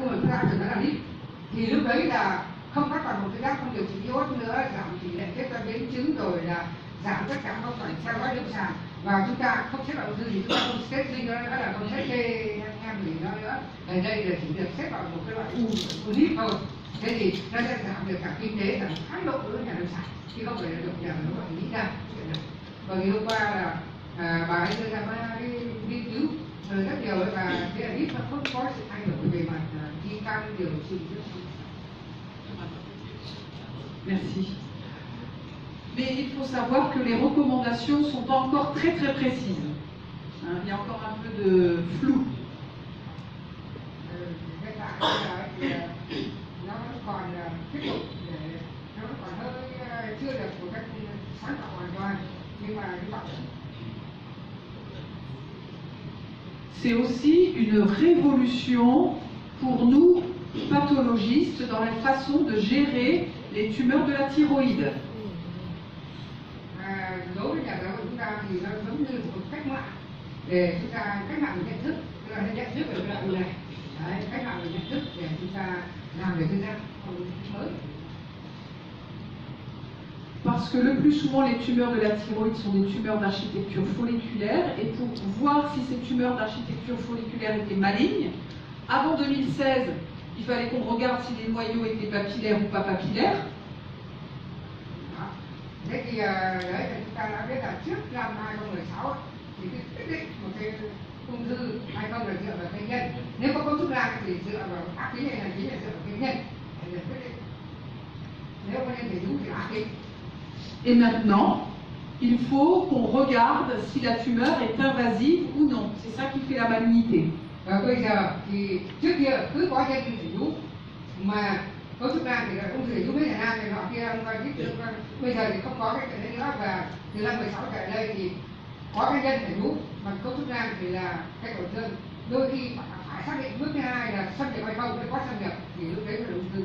của mình ra thì nó là lít, thì lúc đấy là không cắt toàn bộ tuyến giáp, không điều trị iốt nữa, giảm tỷ lệ ghép gan biến chứng, rồi là giảm tất cả các phải theo dõi lâm sàng, và chúng ta không xếp vào ung thư thì chúng ta không staging nữa là không xếp em gì đó nữa. Ở đây là chỉ được xếp vào một cái loại u lít thôi. Thế thì nó sẽ giảm được cả kinh tế và thái độ đối với nhà lâm sàng, chứ không phải là được nhà nó gọi nghĩ ra chuyện này. Bởi vì hôm qua là bà ấy đưa ra cái nghiên cứu rất nhiều, và thế là ít mà không có sự thay đổi về mặt di căn điều trị. Merci. Mais il faut savoir que les recommandations sont encore très très précises. Hein, il y a encore un peu de flou. Nó còn tiếp tục để nó còn hơi chưa được một cách sáng tạo hoàn toàn, nhưng mà hy vọng. C'est aussi une révolution pour nous, pathologistes, dans la façon de gérer les tumeurs de la thyroïde. Đối với nhà giáo của chúng ta thì nó giống như một cách mạng để chúng ta cách mạng nhận thức, tức là nhận thức về cái bệnh này. Đấy, cách mạng về nhận thức để chúng ta làm được cái ra mới. Parce que le plus souvent, les tumeurs de la thyroïde sont des tumeurs d'architecture folliculaire, et pour voir si ces tumeurs d'architecture folliculaire étaient malignes, avant 2016, il fallait qu'on regarde si les noyaux étaient papillaires ou pas papillaires. Thế thì đấy là chúng ta đã biết là trước năm 2016 thì cái quyết định một cái ung thư hay không là dựa vào cái nhân. Nếu có cấu trúc gan thì dựa vào ác tính hay là chính là dựa vào cái nhân để quyết định. Nếu có nhân thể đúng thì ác tính. Et maintenant, il faut qu'on regarde si la tumeur est invasive ou non. C'est ça qui fait la malignité. Và bây giờ thì trước kia cứ có nhân thể đúng mà cấu trúc gan thì là ung thư đúng với nhà nam này nọ kia ông nói biết được. Bây giờ thì không có cái chuyện đấy nữa, và từ năm 16 trở đây thì có cái nhân thể đúng mà cấu trúc gan thì là cái tổn thương. Đôi khi phải xác định bước thứ hai là xâm nhập hay không, nếu có xâm nhập thì lúc đấy là ung thư.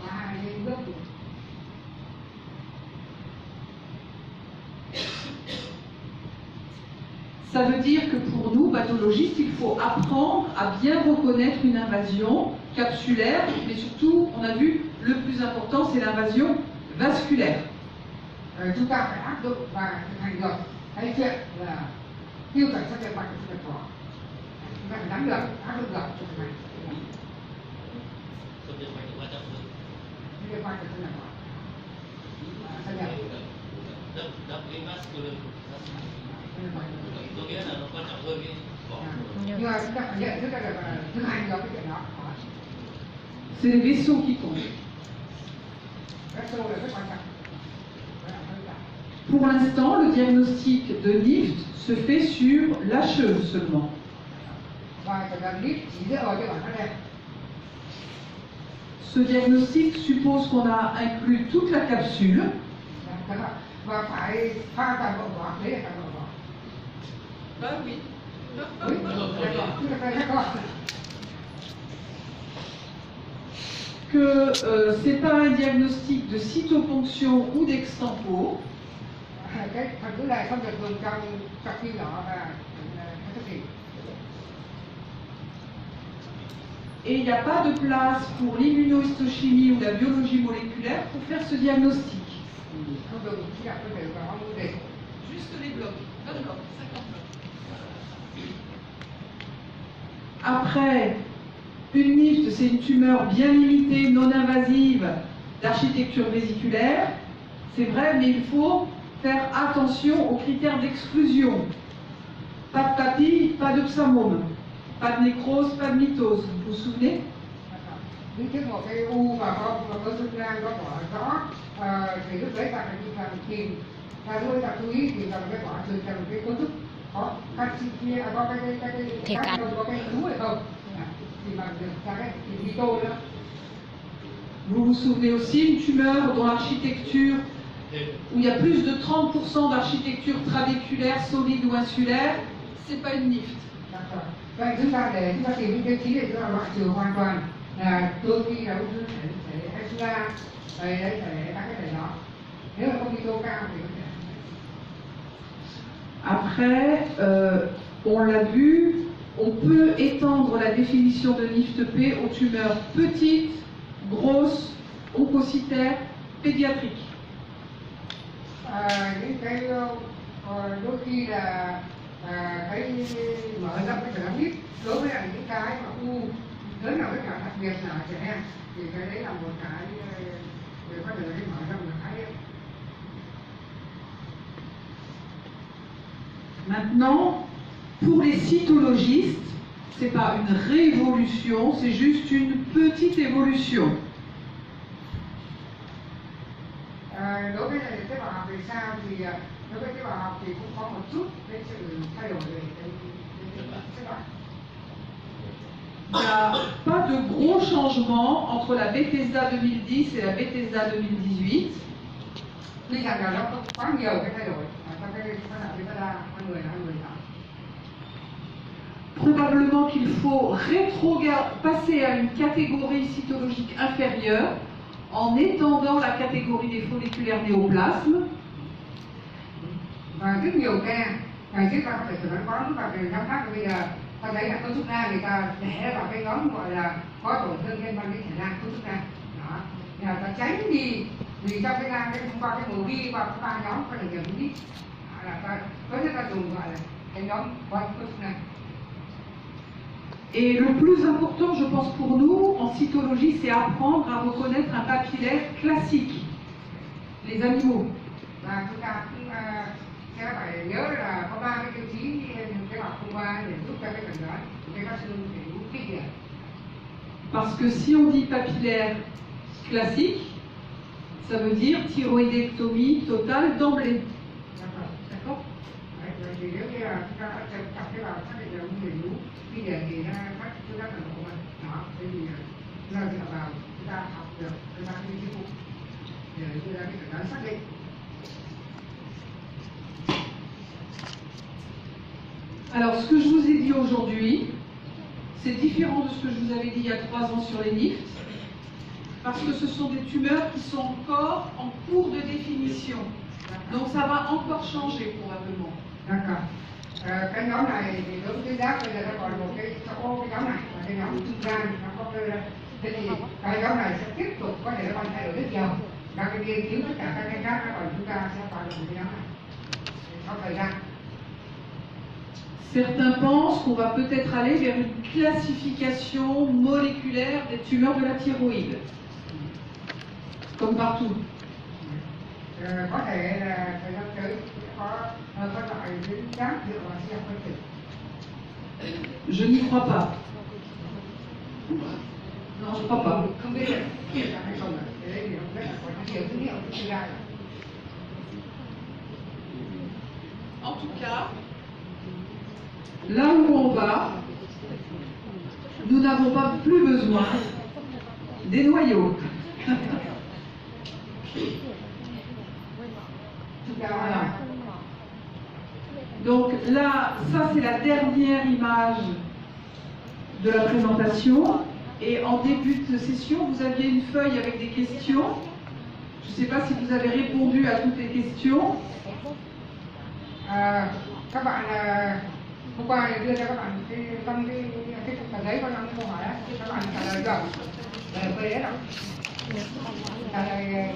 Và hai bước. Ça veut dire que pour nous, pathologistes, il faut apprendre à bien reconnaître une invasion capsulaire, mais surtout, on a vu, le plus important, c'est l'invasion vasculaire. Chúng ta phải áp dụng và thực hành được cái chuyện là tiêu chuẩn xâm nhập mạnh của xâm nhập phổi. Chúng ta phải nắm được, áp dụng được cho thực hành. Xâm nhập mạnh là 300%. Xâm nhập mạnh của xâm nhập phổi. Xâm nhập. Đắp cái vascular. Có nghĩa là nó quan trọng hơn cái vỏ. Nhưng mà chúng ta phải nhận thức là thực hành được cái chuyện đó. C'est les vaisseaux qui comptent. Vaisseau là rất quan trọng. Pour l'instant, le diagnostic de NIFT se fait sur l'HE seulement. Ce diagnostic suppose qu'on a inclus toute la capsule. Oui. Que ce n'est pas un diagnostic de cytoponction ou d'extempo. Et il n'y a pas de place pour l'immunohistochimie ou la biologie moléculaire pour faire ce diagnostic. Juste les blocs, 20 blocs, 50 blocs. Après, une NIFT, c'est une tumeur bien limitée, non invasive, d'architecture vésiculaire. C'est vrai, mais il faut faire attention aux critères d'exclusion. Pas de papille, pas de psammome. Pas de nécrose, pas de mitose. Vous vous souvenez? Vous vous souvenez aussi une tumeur dont l'architecture, où il y a plus de 30% d'architecture trabéculaire, solide ou insulaire, c'est pas une NIFT. Vậy chúng ta để chúng ta tìm những tiêu chí để chúng ta loại trừ hoàn toàn là đôi khi là ung thư thể Axilla, đấy thể các cái thể đó. Nếu mà không đi tô cao thì có thể. Après, on l'a vu, on peut étendre la définition de NIFT-P aux tumeurs petites, grosses, oncocytaires, pédiatriques. Những cái đôi khi là cái mở rộng cái trở biết đối với lại những cái mà u lớn nào rất là đặc biệt là trẻ em thì cái đấy là một cái để có thể cái mở rộng là cái Maintenant, pour les cytologistes, ce n'est pas une révolution, c'est juste une petite évolution. Đối với tế bào học thì sao thì đối với tế bào học thì cũng có một chút cái sự thay đổi về cái tế bào. Il n'y a pas de gros changements entre la Bethesda 2010 et la Bethesda 2018. Tuy rằng là nó có quá nhiều cái thay đổi trong cái phát đạo Bethesda 2018. Probablement qu'il faut passer à une catégorie cytologique inférieure en étendant la catégorie des folliculaires néoplasmes. Và rất nhiều ca ngày trước ta có thể chuẩn đoán và về giám sát bây giờ ta thấy là cấu trúc nang người ta để vào cái nhóm gọi là có tổn thương liên quan đến thể nang cấu trúc nang. Đó, là ta tránh đi vì trong cái nang cái thông qua cái màu đi vào ba nhóm có được điểm đi là ta có thể ta dùng gọi là cái nhóm có cấu trúc nang. Et le plus important, je pense, pour nous, en cytologie, c'est apprendre à reconnaître un papillaire classique, les animaux. Và chúng ta cũng sẽ phải nhớ là có ba cái tiêu chí cái bọc thông qua để giúp cho cái chẩn đoán cái bác sĩ để đúng kinh nghiệm. Parce que si on dit papillaire classique, ça veut dire thyroïdectomie totale d'emblée. D'accord? Thì nếu như là chúng ta đã chọc cái vào xác định là không đầy đủ kinh nghiệm thì các chúng ta cần hộ mà đó, thế thì chúng ta sẽ vào chúng ta học được cái bác sĩ chức vụ để đưa ra cái chẩn đoán xác định. Alors, ce que je vous ai dit aujourd'hui, c'est différent de ce que je vous avais dit il y a 3 ans sur les NIFT, parce que ce sont des tumeurs qui sont encore en cours de définition. Donc ça va encore changer probablement. D'accord. Cái nhóm này thì đối với tuyến giáp bây giờ nó còn một cái chỗ cái nhóm này và cái nhóm trung gian nó có cái thế thì cái nhóm này sẽ tiếp tục có thể nó còn thay đổi rất nhiều. Và cái nghiên cứu tất cả các cái khác còn chúng ta sẽ vào được cái nhóm này sau thời gian. Certains pensent qu'on va peut-être aller vers une classification moléculaire des tumeurs de la thyroïde, comme partout. Có thể là thời gian tới có loại tuyến giáp dựa vào sinh học phân tử. Je n'y crois pas. Non, je crois pas. Không biết là hay không rồi. Thế đấy thì không biết là có nhiều dữ liệu tương lai. En tout cas, là où on va, nous n'avons pas plus besoin des noyaux. Voilà. Donc là, ça c'est la dernière image de la présentation. Et en début de session, vous aviez une feuille avec des questions. Je ne sais pas si vous avez répondu à toutes les questions. Các bạn hôm qua đưa cho các bạn trong cái tờ giấy có những câu hỏi đó, các bạn trả lời được về đấy đâu, trả lời